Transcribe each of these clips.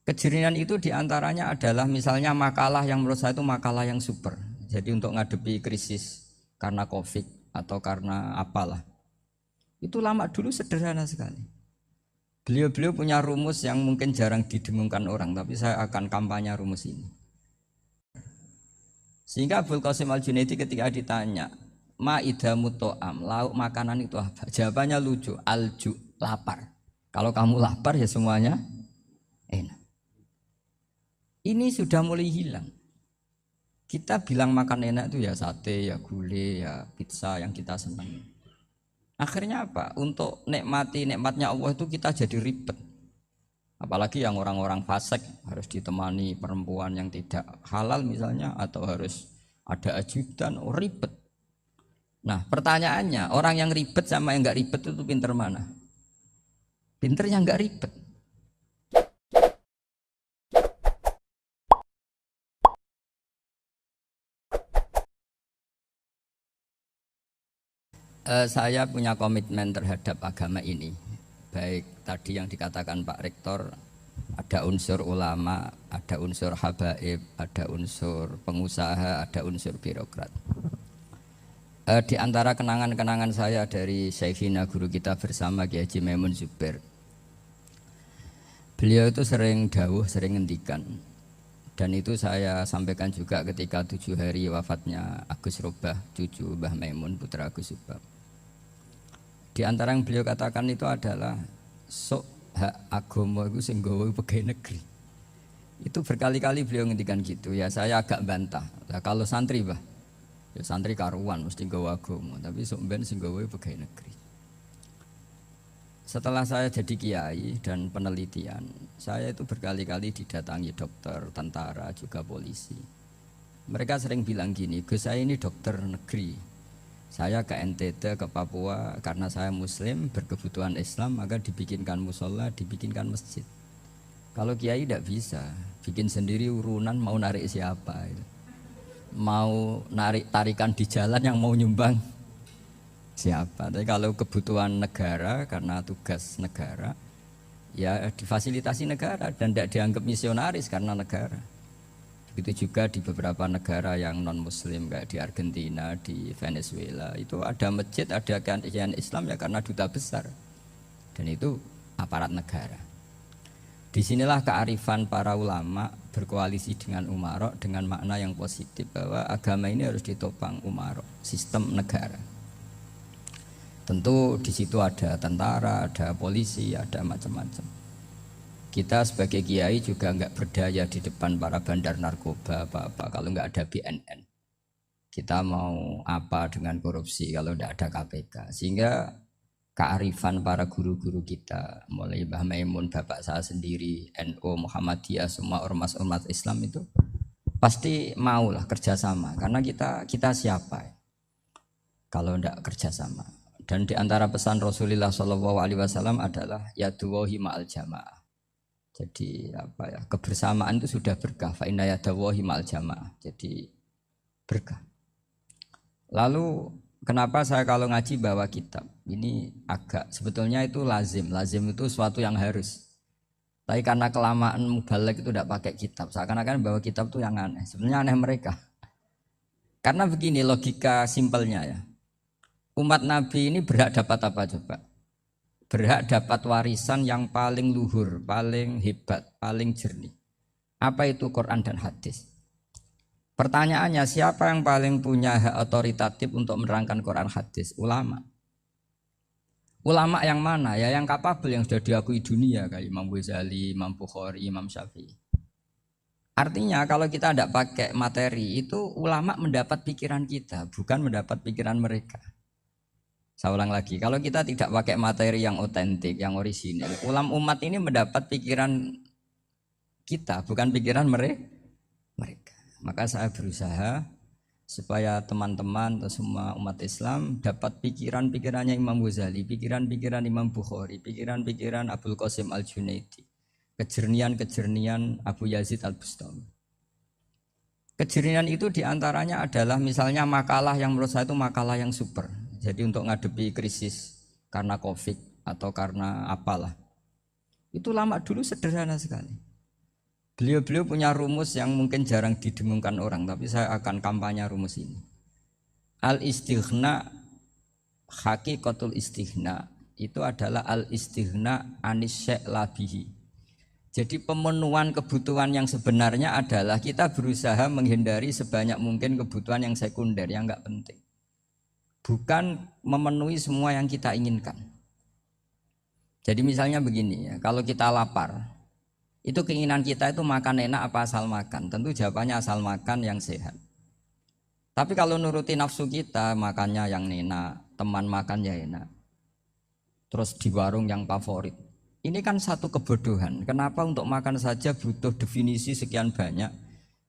Kejernihan itu diantaranya adalah misalnya makalah yang menurut saya itu makalah yang super. Jadi untuk ngadepi krisis karena COVID atau karena apalah. Itu lama dulu sederhana sekali. Beliau-beliau punya rumus yang mungkin jarang didengungkan orang, tapi saya akan kampanye rumus ini. Sehingga Abul Qasim Al-Junaidi ketika ditanya, ma'idamu to'am, lauk makanan itu apa? Jawabannya lucu, alju, lapar. Kalau kamu lapar ya semuanya enak. Ini sudah mulai hilang. Kita bilang makan enak itu ya sate, ya gulai, ya pizza yang kita senang. Akhirnya apa? Untuk nikmati nikmatnya Allah itu kita jadi ribet. Apalagi yang orang-orang fasik harus ditemani perempuan yang tidak halal misalnya, atau harus ada ajudan, ribet. Nah pertanyaannya, orang yang ribet sama yang nggak ribet itu pinter mana? Pinter yang nggak ribet. Saya punya komitmen terhadap agama ini. Baik tadi yang dikatakan Pak Rektor, ada unsur ulama, ada unsur habaib, ada unsur pengusaha, ada unsur birokrat. Di antara kenangan-kenangan saya dari Syekhina guru kita bersama Kiai Haji Maimun Zubair, beliau itu sering dawuh, sering ngendikan, dan itu saya sampaikan juga ketika 7 hari wafatnya Agus Robah, cucu Mbah Maimun, putra Agus Robah. Di antara yang beliau katakan itu adalah sok hak agama itu sing gawe pegawai negeri. Itu berkali-kali beliau ngendikan gitu. Ya saya agak bantah. Nah, kalau santri bah, ya santri karuan mesti gawe agama, tapi sok ben sing gawe pegawai negeri. Setelah saya jadi kiai dan penelitian, saya itu berkali-kali didatangi dokter, tentara, juga polisi. Mereka sering bilang gini, Gus saya ini dokter negeri. Saya ke NTT, ke Papua, karena saya muslim, berkebutuhan Islam, maka dibikinkan musola, dibikinkan masjid. Kalau kiai tidak bisa, bikin sendiri urunan, mau narik siapa, mau narik tarikan di jalan yang mau nyumbang siapa. Tapi kalau kebutuhan negara, karena tugas negara, ya difasilitasi negara dan tidak dianggap misionaris karena negara. Begitu juga di beberapa negara yang non muslim kayak di Argentina, di Venezuela, itu ada masjid, ada kajian Islam ya karena duta besar. Dan itu aparat negara. Disinilah kearifan para ulama berkoalisi dengan umarok dengan makna yang positif bahwa agama ini harus ditopang umarok, sistem negara. Tentu di situ ada tentara, ada polisi, ada macam-macam. Kita sebagai kiai juga nggak berdaya di depan para bandar narkoba apa-apa kalau nggak ada BNN. Kita mau apa dengan korupsi kalau nggak ada KPK. Sehingga kearifan para guru-guru kita, mulai Mbah Maimun, bapak saya sendiri, NU, Muhammadiyah, semua ormas-ormas Islam itu pasti maulah kerjasama. Karena kita siapa ya? Kalau nggak kerjasama. Dan di antara pesan Rasulullah SAW adalah yaduwahi ma'al jamaah. Jadi apa ya, kebersamaan itu sudah berkah. Fa inna yadallahi ma'al jamaah. Jadi berkah. Lalu kenapa saya kalau ngaji bawa kitab? Ini agak sebetulnya itu lazim. Lazim itu sesuatu yang harus. Tapi karena kelamaan mubalek itu tidak pakai kitab. Seakan-akan bawa kitab itu yang aneh. Sebenarnya aneh mereka. Karena begini logika simpelnya ya. Umat Nabi ini berhak dapat apa coba? Berhak dapat warisan yang paling luhur, paling hebat, paling jernih. Apa itu Quran dan hadis? Pertanyaannya, siapa yang paling punya hak otoritatif untuk menerangkan Quran hadis? Ulama. Ulama yang mana? Ya yang kapabel, yang sudah diakui dunia kayak Imam Ghazali, Imam Bukhari, Imam Syafi'i. Artinya kalau kita tidak pakai materi itu ulama mendapat pikiran kita, bukan mendapat pikiran mereka. Saya ulang lagi, kalau kita tidak pakai materi yang otentik, yang orisinil, ulama umat ini mendapat pikiran kita, bukan pikiran mereka. Maka saya berusaha supaya teman-teman atau semua umat Islam dapat pikiran-pikirannya Imam Ghazali, pikiran-pikiran Imam Bukhari, pikiran-pikiran Abul Qasim Al-Junaidi, kejernian-kejernian Abu Yazid Al-Bustami. Kejernian itu diantaranya adalah misalnya makalah yang menurut saya itu makalah yang super. Jadi untuk ngadepi krisis karena COVID atau karena apalah, itu lama dulu sederhana sekali. Beliau-beliau punya rumus yang mungkin jarang didengungkan orang, tapi saya akan kampanye rumus ini. Al-istighna, hakikatul istighna itu adalah al-istighna anis syai' labihi. Jadi pemenuhan kebutuhan yang sebenarnya adalah kita berusaha menghindari sebanyak mungkin kebutuhan yang sekunder, yang enggak penting. Bukan memenuhi semua yang kita inginkan. Jadi misalnya begini ya, kalau kita lapar, itu keinginan kita itu makan enak apa asal makan? Tentu jawabannya asal makan yang sehat. Tapi kalau nuruti nafsu kita, makannya yang enak, teman makan ya enak. Terus di warung yang favorit. Ini kan satu kebodohan. Kenapa untuk makan saja butuh definisi sekian banyak?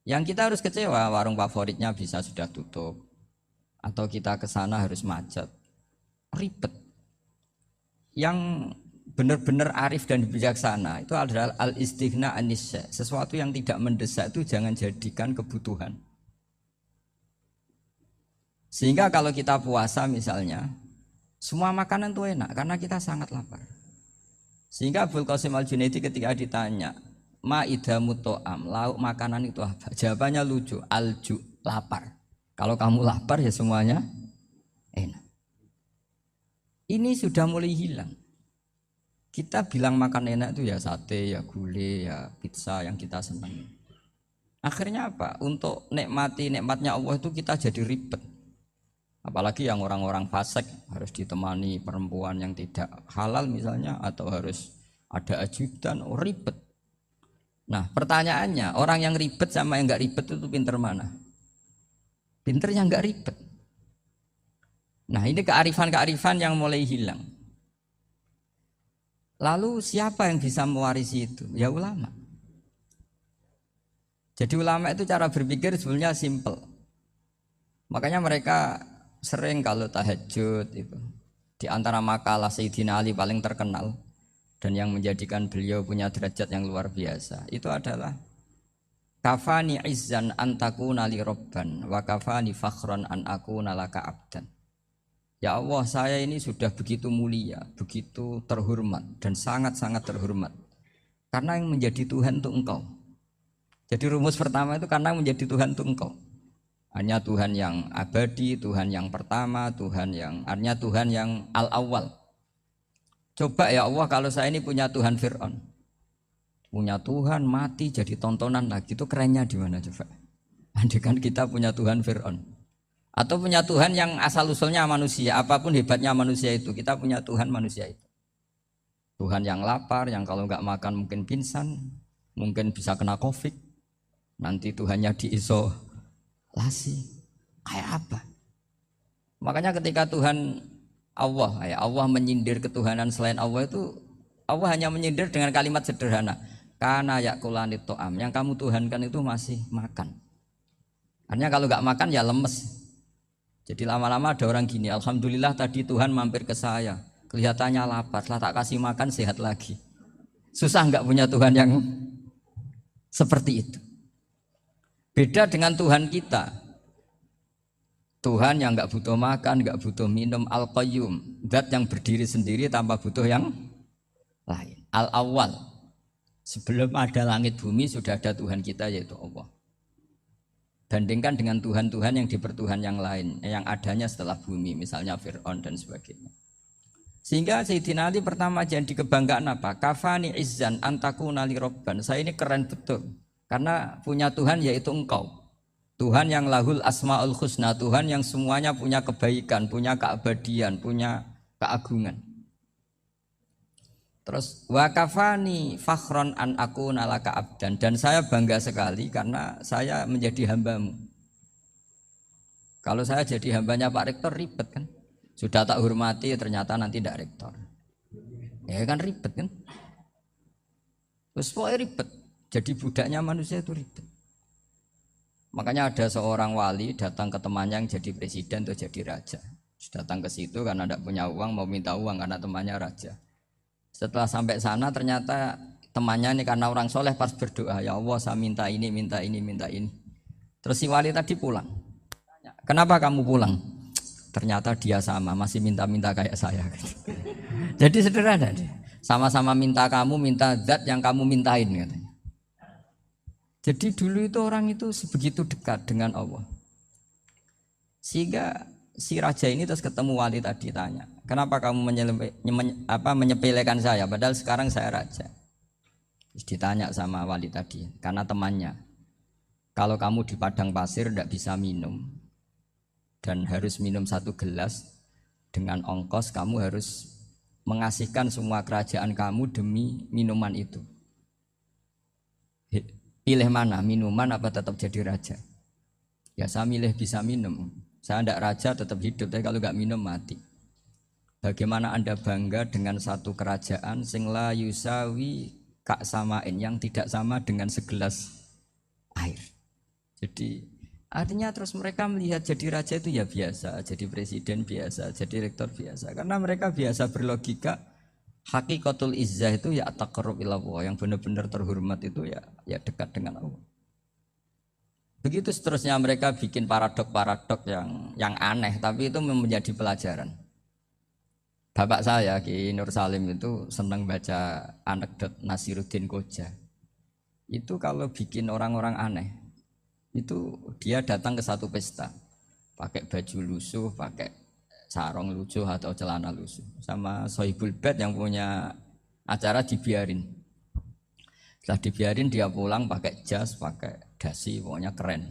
Yang kita harus kecewa, warung favoritnya bisa sudah tutup. Atau kita ke sana harus macet. Ribet. Yang benar-benar arif dan bijaksana itu adalah al-istighna anisya. Sesuatu yang tidak mendesak itu jangan jadikan kebutuhan. Sehingga kalau kita puasa misalnya, semua makanan itu enak karena kita sangat lapar. Sehingga Abul Qasim Al-Junaidi ketika ditanya, ma'idamu to'am, lauk makanan itu apa? Jawabannya lucu, alju, lapar. Kalau kamu lapar ya semuanya enak. Ini sudah mulai hilang. Kita bilang makan enak itu ya sate, ya gulai, ya pizza yang kita senang. Akhirnya apa? Untuk nikmati nikmatnya Allah itu kita jadi ribet. Apalagi yang orang-orang fasik harus ditemani perempuan yang tidak halal misalnya, atau harus ada ajudan, ribet. Nah pertanyaannya, orang yang ribet sama yang enggak ribet itu pinter mana? Pinter yang enggak ribet. Nah ini kearifan-kearifan yang mulai hilang. Lalu siapa yang bisa mewarisi itu? Ya ulama. Jadi ulama itu cara berpikir sebenarnya simple. Makanya mereka sering kalau tahajud itu, di antara makalah Sayyidina Ali paling terkenal dan yang menjadikan beliau punya derajat yang luar biasa itu adalah kafani izzan antakuna li robban wa kafani fakhran an akuna laka abdan. Ya Allah, saya ini sudah begitu mulia, begitu terhormat dan sangat-sangat terhormat karena yang menjadi Tuhan itu Engkau. Jadi rumus pertama itu karena menjadi Tuhan itu Engkau. Hanya Tuhan yang abadi, Tuhan yang pertama, hanya Tuhan yang al-awwal. Coba ya Allah, kalau saya ini punya Tuhan Fir'aun, punya Tuhan mati jadi tontonan lagi, itu kerennya di mana coba? Andai kan kita punya Tuhan Fir'aun. Atau punya Tuhan yang asal usulnya manusia, apapun hebatnya manusia itu, kita punya Tuhan manusia itu. Tuhan yang lapar, yang kalau nggak makan mungkin pingsan, mungkin bisa kena COVID, nanti Tuhannya diisolasi, kayak apa? Makanya ketika Tuhan Allah menyindir ketuhanan selain Allah itu, Allah hanya menyindir dengan kalimat sederhana, kana yakulanit to'am, yang kamu tuhankan itu masih makan. Artinya kalau nggak makan ya lemes. Jadi lama-lama ada orang gini, alhamdulillah tadi Tuhan mampir ke saya, kelihatannya lapar, setelah tak kasih makan sehat lagi. Susah nggak punya Tuhan yang seperti itu. Beda dengan Tuhan kita, Tuhan yang nggak butuh makan, nggak butuh minum, al-qayyum, zat yang berdiri sendiri tanpa butuh yang lain, al-awwal. Sebelum ada langit bumi sudah ada Tuhan kita yaitu Allah. Bandingkan dengan Tuhan-Tuhan yang dipertuhan yang lain, yang adanya setelah bumi, misalnya Fir'aun dan sebagainya. Sehingga Sayyidina Ali pertama jadi kebanggaan apa? Kafani izzan antakuna li robban. Saya ini keren betul, karena punya Tuhan yaitu Engkau. Tuhan yang lahul asma'ul husna, Tuhan yang semuanya punya kebaikan, punya keabadian, punya keagungan. Terus wa kafani fakhron an akuna laka abdan, dan saya bangga sekali karena saya menjadi hambamu. Kalau saya jadi hambanya Pak Rektor ribet kan, sudah tak hormati ternyata nanti tidak rektor, ya kan ribet kan. Terus pokoknya ribet, jadi budaknya manusia itu ribet. Makanya ada seorang wali datang ke temannya yang jadi presiden atau jadi raja, datang ke situ karena tidak punya uang, mau minta uang karena temannya raja. Setelah sampai sana ternyata temannya ini karena orang soleh pas berdoa, ya Allah saya minta ini, minta ini, minta ini. Terus si wali tadi pulang. Kenapa kamu pulang? Ternyata dia sama, masih minta-minta kayak saya. Jadi sederhana, sama-sama minta kamu, minta zat yang kamu mintain katanya. Jadi dulu itu orang itu sebegitu dekat dengan Allah. Sehingga si raja ini terus ketemu wali tadi tanya, kenapa kamu menyepelekan saya padahal sekarang saya raja. Terus ditanya sama wali tadi, karena temannya, kalau kamu di padang pasir tidak bisa minum dan harus minum 1 gelas, dengan ongkos kamu harus mengasihkan semua kerajaan kamu demi minuman itu. Pilih mana, minuman apa tetap jadi raja? Ya saya milih bisa minum. Saya tidak raja tetap hidup, tapi kalau nggak minum mati. Bagaimana Anda bangga dengan satu kerajaan sing la yusawi kak samain, yang tidak sama dengan segelas air. Jadi artinya terus mereka melihat jadi raja itu ya biasa, jadi presiden biasa, jadi rektor biasa. Karena mereka biasa berlogika, hakikatul izzah itu ya taqarrub ila Allah, yang benar-benar terhormat itu ya dekat dengan Allah. Begitu seterusnya mereka bikin paradok-paradok yang aneh, tapi itu menjadi pelajaran. Bapak saya Ki Nur Salim itu senang baca anekdot Nasiruddin Koja. Itu kalau bikin orang-orang aneh, itu dia datang ke satu pesta, pakai baju lusuh, pakai sarung lusuh atau celana lusuh, sama Sohibul Bait yang punya acara dibiarin. Setelah dibiarin dia pulang pakai jas, pakai dasi, pokoknya keren.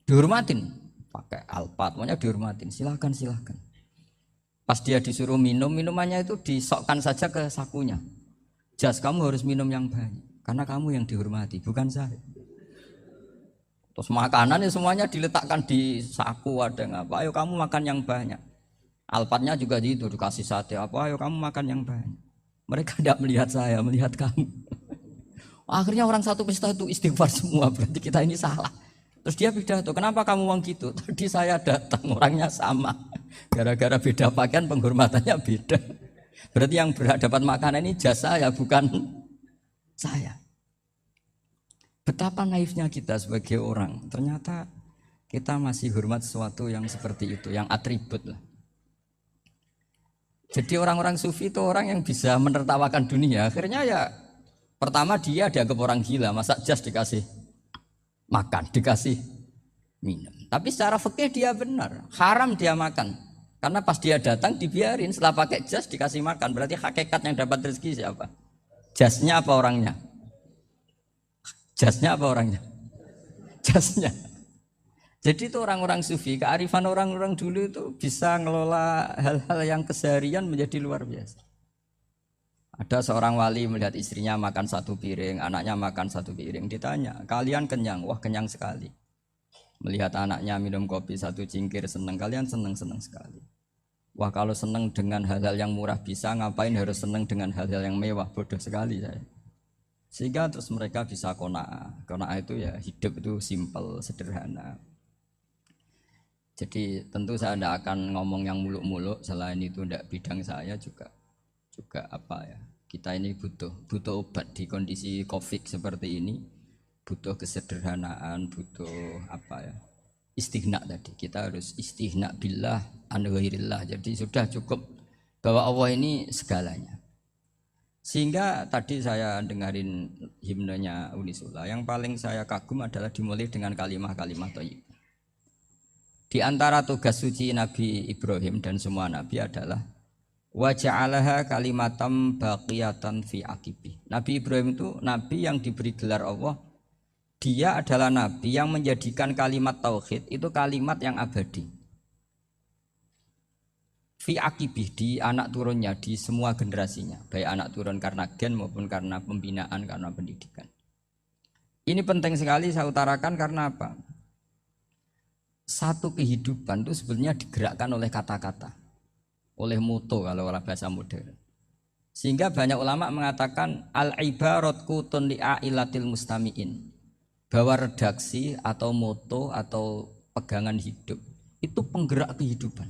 Dihormatin, pakai alpat, pokoknya dihormatin. Silakan. Pas dia disuruh minum, minumannya itu disokkan saja ke sakunya. Jas, kamu harus minum yang banyak, karena kamu yang dihormati, bukan saya. Terus makanan ya semuanya diletakkan di saku, ada apa? Ayo kamu makan yang banyak. Alpatnya juga gitu, dikasih sate apa? Ayo kamu makan yang banyak. Mereka tidak melihat saya, melihat kamu. Akhirnya orang satu pesta itu istighfar semua, berarti kita ini salah. Terus dia pidato, kenapa kamu ngomong gitu? Tadi saya datang, orangnya sama. Gara-gara beda pakaian, penghormatannya beda. Berarti yang berhak dapat makanan ini jasa ya, bukan saya. Betapa naifnya kita sebagai orang. Ternyata kita masih hormat sesuatu yang seperti itu, yang atribut lah. Jadi orang-orang sufi itu orang yang bisa menertawakan dunia. Akhirnya ya pertama dia dianggap orang gila, masa jas dikasih makan, dikasih minum. Tapi secara fikih dia benar, haram dia makan. Karena pas dia datang dibiarin, setelah pakai jas dikasih makan. Berarti hakikat yang dapat rezeki siapa? Jasnya apa orangnya? Jasnya apa orangnya? Jasnya. Jadi itu orang-orang sufi, kearifan orang-orang dulu itu bisa ngelola hal-hal yang keseharian menjadi luar biasa. Ada seorang wali melihat istrinya makan 1 piring, anaknya makan 1 piring. Ditanya, kalian kenyang? Wah kenyang sekali. Melihat anaknya minum kopi 1 cingkir senang, kalian senang sekali. Wah kalau senang dengan hal-hal yang murah bisa, ngapain harus senang dengan hal-hal yang mewah? Bodoh sekali saya. Sehingga terus mereka bisa qanaah. Qanaah itu ya hidup itu simpel, sederhana. Jadi tentu saya tidak akan ngomong yang muluk-muluk, selain itu tidak bidang saya juga apa ya, kita ini butuh obat di kondisi COVID seperti ini, butuh kesederhanaan, butuh apa ya, istighna tadi. Kita harus istighna billah an ghairillah. Jadi sudah cukup bahwa Allah ini segalanya. Sehingga tadi saya dengarin himnenya Unisula, yang paling saya kagum adalah dimulai dengan kalimat-kalimat thayyib. Di antara tugas suci Nabi Ibrahim dan semua nabi adalah wa ja'alaha kalimatam baqiyatan fi aqibi. Nabi Ibrahim itu nabi yang diberi gelar Allah. Dia adalah nabi yang menjadikan kalimat tauhid itu kalimat yang abadi. Fi aqibi, di anak turunnya, di semua generasinya, baik anak turun karena gen maupun karena pembinaan, karena pendidikan. Ini penting sekali saya utarakan karena apa? Satu kehidupan itu sebenarnya digerakkan oleh kata-kata, oleh moto kalau orang bahasa modern. Sehingga banyak ulama mengatakan al-ibarat kutun li'ailatil mustami'in, bahwa redaksi atau moto atau pegangan hidup itu penggerak kehidupan.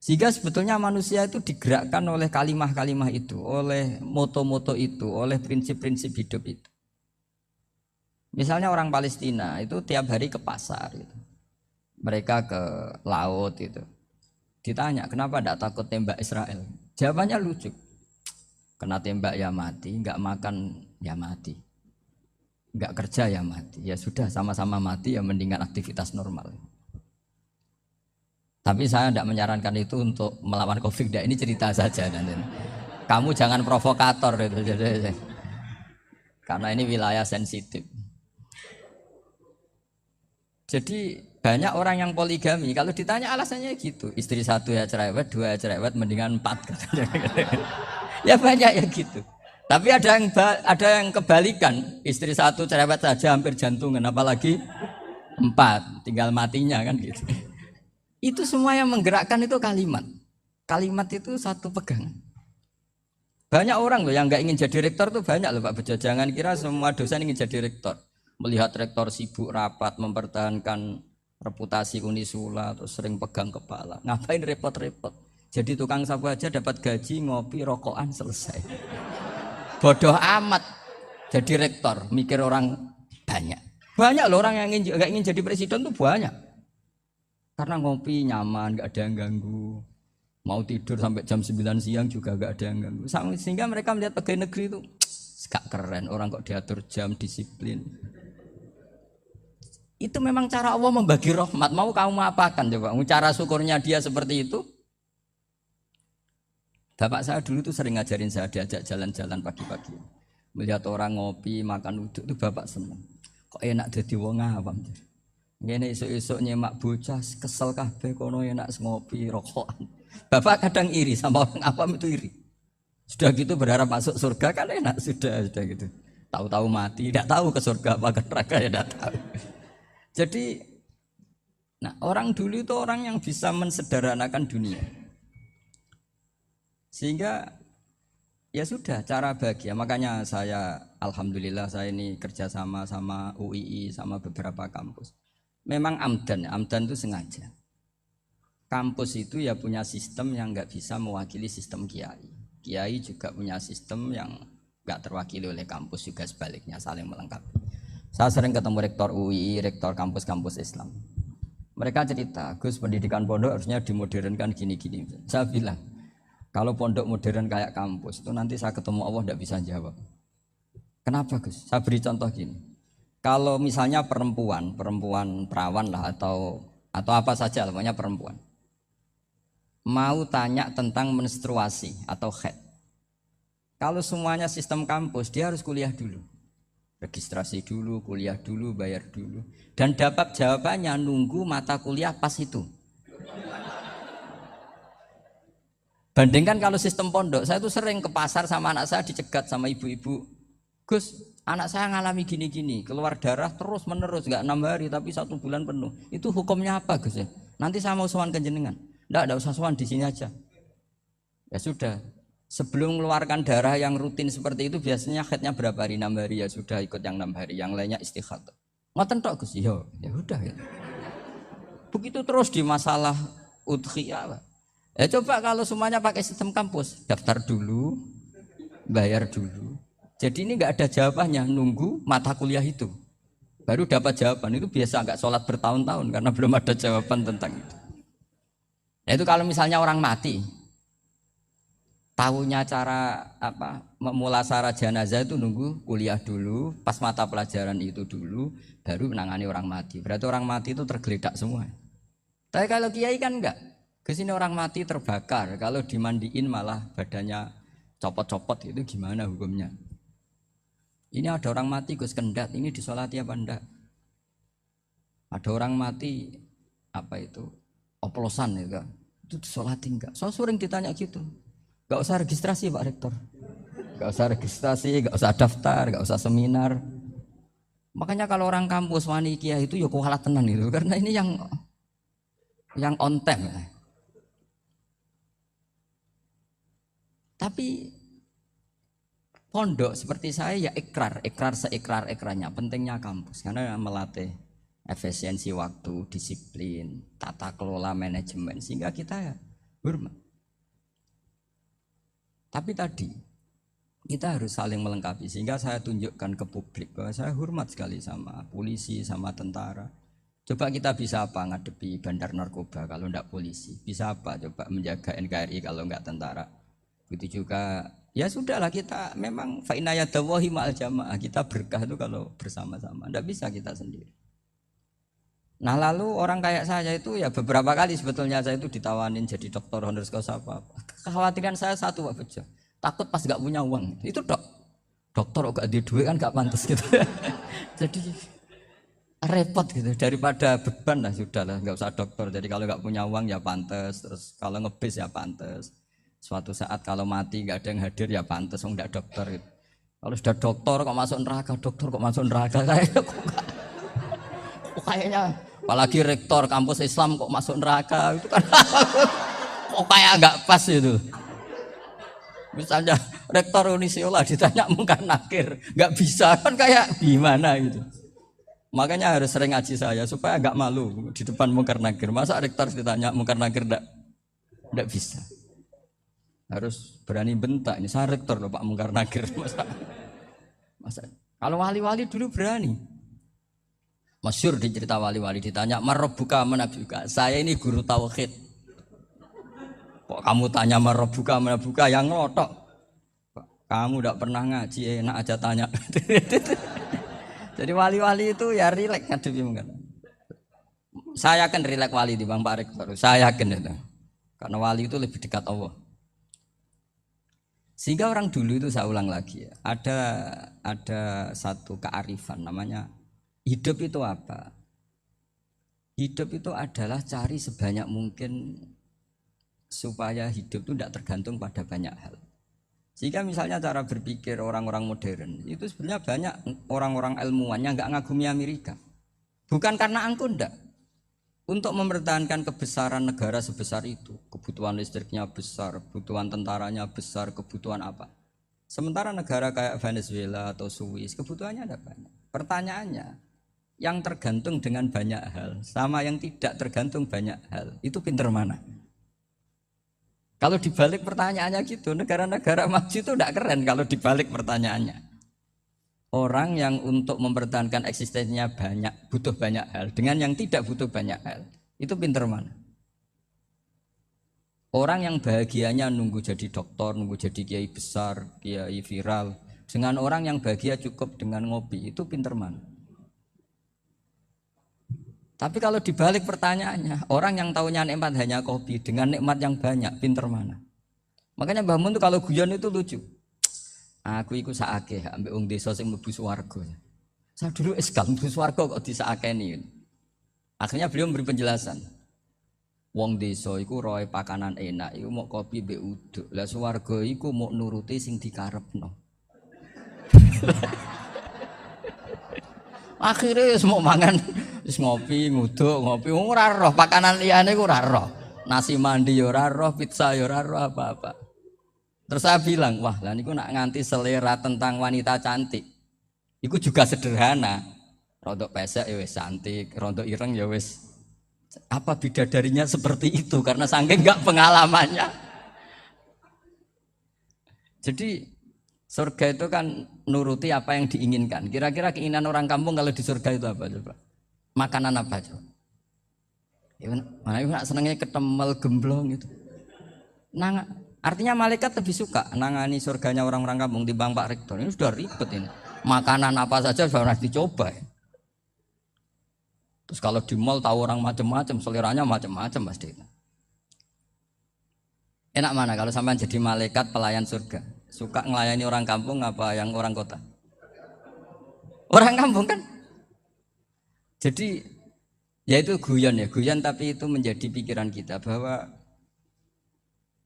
Sehingga sebetulnya manusia itu digerakkan oleh kalimah-kalimah itu, oleh moto-moto itu, oleh prinsip-prinsip hidup itu. Misalnya orang Palestina itu tiap hari ke pasar gitu. Mereka ke laut itu. Ditanya, kenapa tidak takut tembak Israel? Jawabannya lucu. Kena tembak ya mati, enggak makan ya mati. nggak kerja ya mati. Ya sudah sama-sama mati ya mendingan aktivitas normal. Tapi saya tidak menyarankan itu untuk melawan COVID. Ini cerita saja nanti. Kamu jangan provokator itu. Karena ini wilayah sensitif. Jadi banyak orang yang poligami. Kalau ditanya alasannya gitu, istri satu ya cerewet, dua ya cerewet, mendingan 4. Ya banyak ya gitu. Tapi ada yang kebalikan, istri satu cerewet saja hampir jantungan, apalagi 4, tinggal matinya kan gitu. Itu semua yang menggerakkan itu kalimat. Kalimat itu satu pegangan. Banyak orang loh yang nggak ingin jadi rektor tuh banyak loh Pak Bejo. Jangan kira semua dosen ingin jadi rektor. Melihat rektor sibuk rapat mempertahankan reputasi Unisula terus sering pegang kepala. Ngapain repot-repot? Jadi tukang sapu aja dapat gaji, ngopi, rokokan selesai. Bodoh amat jadi rektor, mikir orang banyak. Banyak loh orang yang nggak ingin jadi presiden tuh banyak. Karena ngopi nyaman, nggak ada yang ganggu. Mau tidur sampai jam 9 siang juga nggak ada yang ganggu. Sehingga mereka melihat pegawai negeri itu gak keren, orang kok diatur jam, disiplin. Itu memang cara Allah membagi rahmat. Mau kamu apakan coba? Cara syukurnya dia seperti itu. Bapak saya dulu tuh sering ngajarin saya, diajak jalan-jalan pagi-pagi. Melihat orang ngopi, makan uduk itu bapak seneng. Kok enak jadi wong awam. Ngene esuk-esuk nyemak bocah kesel kabeh kono enak ngopi rokokan. Bapak kadang iri sama orang awam itu iri. Sudah gitu berharap masuk surga kan enak sudah gitu. Tahu-tahu mati, tidak tahu ke surga apa ke neraka ya tidak tahu. Jadi, nah orang dulu itu orang yang bisa mensederhanakan dunia, sehingga ya sudah cara bahagia. Makanya saya, alhamdulillah saya ini kerjasama sama UII sama beberapa kampus. Memang amdan itu sengaja. Kampus itu ya punya sistem yang nggak bisa mewakili sistem kiai. Kiai juga punya sistem yang nggak terwakili oleh kampus juga sebaliknya saling melengkapi. Saya sering ketemu rektor UI, rektor kampus-kampus Islam. Mereka cerita, Gus pendidikan pondok harusnya dimodernkan gini-gini. Saya bilang, kalau pondok modern kayak kampus itu nanti saya ketemu Allah tidak bisa jawab. Kenapa Gus? Saya beri contoh gini. Kalau misalnya perempuan perawan lah atau apa saja, namanya perempuan, mau tanya tentang menstruasi atau haid. Kalau semuanya sistem kampus, dia harus kuliah dulu. Registrasi dulu, kuliah dulu, bayar dulu. Dan dapat jawabannya nunggu mata kuliah pas itu. Bandingkan kalau sistem pondok, saya tuh sering ke pasar sama anak saya dicegat sama ibu-ibu. Gus, anak saya ngalami gini-gini, keluar darah terus menerus, nggak 6 hari tapi 1 bulan penuh. Itu hukumnya apa Gus ya? Nanti saya mau sowan ke jenengan. Nggak usah sowan, di sini aja. Ya sudah. Sebelum mengeluarkan darah yang rutin seperti itu biasanya haidnya berapa hari? 6 hari ya sudah ikut yang 6 hari, yang lainnya istighatsah. Ngoten tok Gus, ya udah ya. Begitu terus di masalah udhiyah. Ya coba kalau semuanya pakai sistem kampus, daftar dulu, bayar dulu. Jadi ini nggak ada jawabannya, nunggu mata kuliah itu. Baru dapat jawaban, itu biasa nggak sholat bertahun-tahun karena belum ada jawaban tentang itu. Ya itu kalau misalnya orang mati. Tahunya cara memulasara jenazah itu nunggu kuliah dulu, pas mata pelajaran itu dulu, baru menangani orang mati. Berarti orang mati itu tergeledak semua. Tapi kalau kiai kan enggak. Kesini orang mati terbakar, kalau dimandiin malah badannya copot-copot, itu gimana hukumnya? Ini ada orang mati Gus Kendat, ini disolati apa enggak? Ada orang mati oplosan itu disolati enggak? So sering ditanya gitu. Gak usah registrasi Pak Rektor, gak usah registrasi, gak usah daftar, gak usah seminar. Makanya kalau orang kampus wani kiai itu ya kualat tenan itu, karena ini yang on time. Tapi pondok seperti saya ya ikrar seikrar-ikrarnya pentingnya kampus karena melatih efisiensi waktu, disiplin, tata kelola manajemen sehingga kita ya hormat. Tapi tadi kita harus saling melengkapi sehingga saya tunjukkan ke publik bahwa saya hormat sekali sama polisi, sama tentara. Coba kita bisa apa ngadepi bandar narkoba kalau enggak polisi? Bisa apa coba menjaga NKRI kalau enggak tentara? Begitu juga Ya sudahlah kita memang fa inna yadallahi ma'al jamaah. Kita berkah itu kalau bersama-sama. Tidak bisa kita sendiri. Nah lalu orang kayak saya itu ya beberapa kali sebetulnya saya itu ditawanin jadi dokter honoris causa apa. Kekhawatiran saya satu Pak Bejo. Takut pas gak punya uang. Itu dokter gak ada duit kan gak pantas gitu. Jadi repot gitu. Daripada beban lah sudahlah gak usah dokter. Jadi kalau gak punya uang ya pantas. Terus kalau ngebis ya pantas. Suatu saat kalau mati gak ada yang hadir ya pantas, enggak dokter gitu. Kalau sudah dokter kok masuk neraka, dokter kok masuk neraka kayaknya apalagi rektor kampus Islam kok masuk neraka itu kan kok kayak enggak pas itu. Misalnya rektor Unisiola ditanya mungkar nakir, enggak bisa kan kayak gimana gitu. Makanya harus sering ngaji saya supaya enggak malu di depan mungkar nakir. Masa rektor ditanya mungkar nakir enggak bisa. Harus berani bentak ini saya rektor loh Pak Mungkar Nakir masa kalau wali-wali dulu berani masyhur di cerita wali-wali ditanya marabbuka manabuka saya ini guru tauhid kok kamu tanya marabbuka manabuka yang ngelotok kamu tidak pernah ngaji enak aja tanya jadi wali-wali itu ya rileks ngadepi mungkin saya yakin rileks wali di Bang Pak Rektor saya yakin itu karena wali itu lebih dekat Allah. Sehingga orang dulu itu saya ulang lagi ya, ada satu kearifan namanya hidup itu apa? Hidup itu adalah cari sebanyak mungkin supaya hidup itu tidak tergantung pada banyak hal. Sehingga misalnya cara berpikir orang-orang modern itu sebenarnya banyak orang-orang ilmuwan yang nggak ngagumi Amerika. Bukan karena angkuh enggak. Untuk mempertahankan kebesaran negara sebesar itu, kebutuhan listriknya besar, kebutuhan tentaranya besar, kebutuhan apa. Sementara negara kayak Venezuela atau Swiss, kebutuhannya ada banyak. Pertanyaannya, yang tergantung dengan banyak hal, sama yang tidak tergantung banyak hal, itu pinter mana? Kalau dibalik pertanyaannya gitu, negara-negara maju itu tidak keren kalau dibalik pertanyaannya. Orang yang untuk mempertahankan eksistensinya banyak, butuh banyak hal, dengan yang tidak butuh banyak hal, itu pinter mana? Orang yang bahagianya nunggu jadi dokter, nunggu jadi kiai besar, kiai viral, dengan orang yang bahagia cukup dengan ngopi, itu pinter mana? Tapi kalau dibalik pertanyaannya, orang yang tahunya nikmat hanya kopi, dengan nikmat yang banyak, pinter mana? Makanya Mbah Mun itu kalau guyon itu lucu. Aku iku sakake ambek wong desa sing mlebu swarga. Saya dulu eskal mlebu swarga kok disakeni. Akhirnya beliau memberi penjelasan. Wong desa iku roe pakanan enak, iku mau kopi mbek uduk. Lah swarga iku mau nuruti sing dikarepno. Akhirnya wis mau mangan, wis ngopi, nguduk, ngopi ora roh pakanan liyane iku ora roh. Nasi mandi ya ora roh, pizza ya ora roh apa-apa. Terus saya bilang, wah lah niku nak nganti selera tentang wanita cantik. Iku juga sederhana. Rontok pesek ya wis cantik, rontok ireng ya wis. Apa bidadarinya seperti itu karena saking enggak pengalamannya. Jadi surga itu kan nuruti apa yang diinginkan. Kira-kira keinginan orang kampung kalau di surga itu apa coba? Makanan apa coba? Ya, nak senengnya ketemel gemblong gitu. Artinya malaikat lebih suka nangani surganya orang-orang kampung timbang Pak Rektor. Ini sudah ribet ini. Makanan apa saja sudah harus dicoba. Ya. Terus kalau di mall tahu orang macam-macam, seleranya macam-macam pasti. Enak mana kalau sampai jadi malaikat pelayan surga? Suka ngelayani orang kampung apa yang orang kota? Orang kampung kan? Jadi ya itu guyon ya, guyon tapi itu menjadi pikiran kita bahwa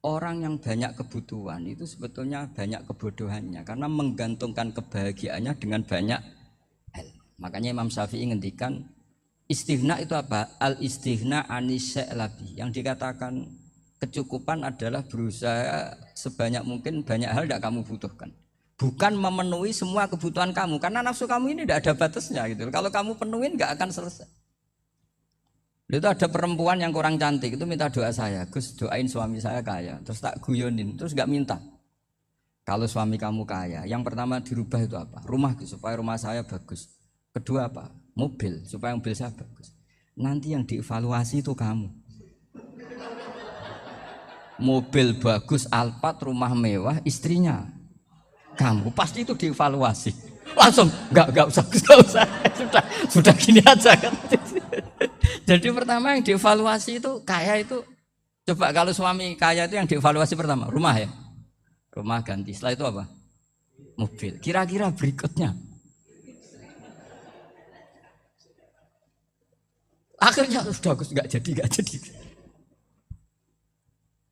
orang yang banyak kebutuhan itu sebetulnya banyak kebodohannya karena menggantungkan kebahagiaannya dengan banyak hal. Makanya Imam Syafi'i ngendikan istighna itu apa? Al istighna anisya'labi. Yang dikatakan kecukupan adalah berusaha sebanyak mungkin banyak hal tidak kamu butuhkan. Bukan memenuhi semua kebutuhan kamu karena nafsu kamu ini tidak ada batasnya gitu. Kalau kamu penuhin nggak akan selesai. Itu ada perempuan yang kurang cantik itu minta doa saya, Gus doain suami saya kaya, terus tak guyonin, terus nggak minta. Kalau suami kamu kaya, yang pertama dirubah itu apa? Rumah supaya rumah saya bagus. Kedua apa? Mobil supaya mobil saya bagus. Nanti yang dievaluasi itu kamu. Mobil bagus Alphard, rumah mewah, istrinya. kamu pasti itu dievaluasi. Langsung enggak usah. Sudah gini aja kan. Jadi pertama yang dievaluasi itu kaya itu, coba kalau suami kaya itu yang dievaluasi pertama rumah ya, rumah ganti. Setelah itu apa? Mobil. Kira-kira berikutnya akhirnya sudah nggak jadi.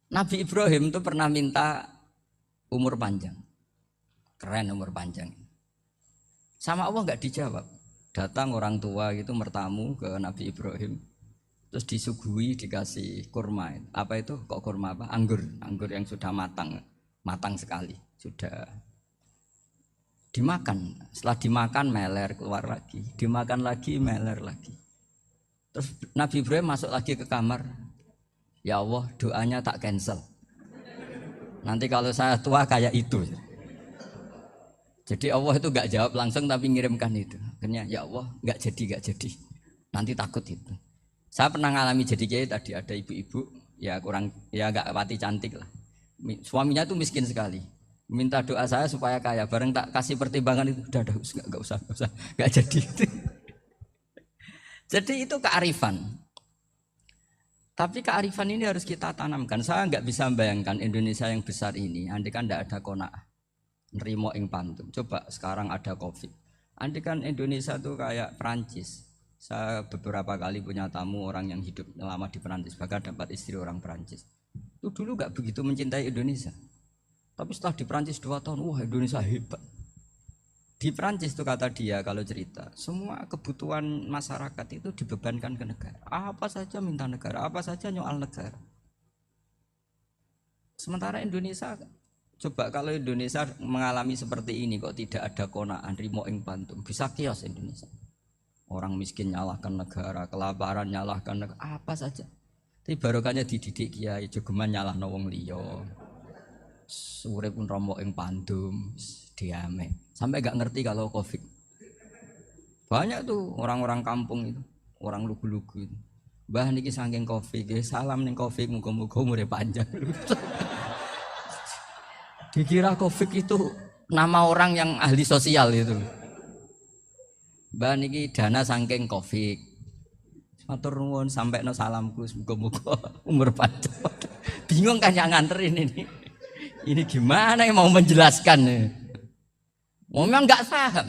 Nabi Ibrahim itu pernah minta umur panjang, keren umur panjang. Sama Allah nggak dijawab. Datang orang tua itu mertamu ke Nabi Ibrahim, terus disuguhi dikasih kurma. Apa itu? Kok kurma apa? Anggur yang sudah matang sekali, sudah dimakan. Setelah dimakan meler keluar lagi, dimakan lagi meler lagi. Terus Nabi Ibrahim masuk lagi ke kamar. Ya Allah, doanya tak cancel. Nanti kalau saya tua kayak itu. Jadi Allah itu nggak jawab langsung tapi ngirimkan itu. Akhirnya ya Allah nggak jadi. Nanti takut itu. Saya pernah ngalami jadi kiai tadi, ada ibu-ibu ya kurang ya nggak pati cantik lah. Suaminya tuh miskin sekali. Minta doa saya supaya kaya. Bareng tak kasih pertimbangan itu udah nggak usah nggak jadi. Jadi itu kearifan. Tapi kearifan ini harus kita tanamkan. Saya nggak bisa membayangkan Indonesia yang besar ini, andai kan tidak ada qanaah, nerimo ing pantum. Coba sekarang ada Covid. Andai kan Indonesia tuh kayak Perancis. Saya beberapa kali punya tamu orang yang hidup lama di Perancis, bahkan dapat istri orang Perancis. Itu dulu nggak begitu mencintai Indonesia. Tapi setelah di Perancis 2 tahun, wah Indonesia hebat. Di Perancis itu kata dia kalau cerita, semua kebutuhan masyarakat itu dibebankan ke negara. Apa saja minta negara, apa saja nyoal negara. Sementara Indonesia, coba kalau Indonesia mengalami seperti ini kok tidak ada qanaah, rimo ing pantum, bisa kios Indonesia. Orang miskin nyalahkan negara, kelaparan nyalahkan negara, apa saja. Tapi barokahnya dididik kiai, jogeman nyalahno wong liya. Urip pun romo ing pandum, diame. Sampai gak ngerti kalau Covid. Banyak tuh orang-orang kampung itu, orang lugu-lugu itu. Mbah niki saking Covid, salam ning Covid, muga-muga umure panjang. Dikira Covid itu nama orang yang ahli sosial itu. Mbah niki dana saking Covid. Matur nuwun sampekno salamku, muga-muga umur panjang. Bingung kan yang nganterin ini. Ini gimana yang mau menjelaskan? Memang nggak paham,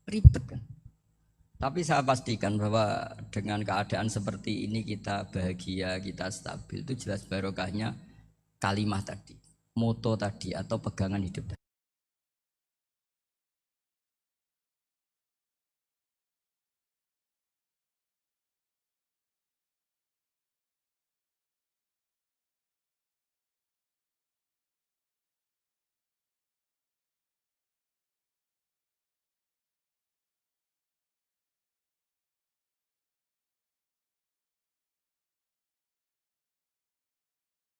ribet kan. Tapi saya pastikan bahwa dengan keadaan seperti ini kita bahagia, kita stabil, itu jelas barokahnya kalimat tadi, moto tadi atau pegangan hidup.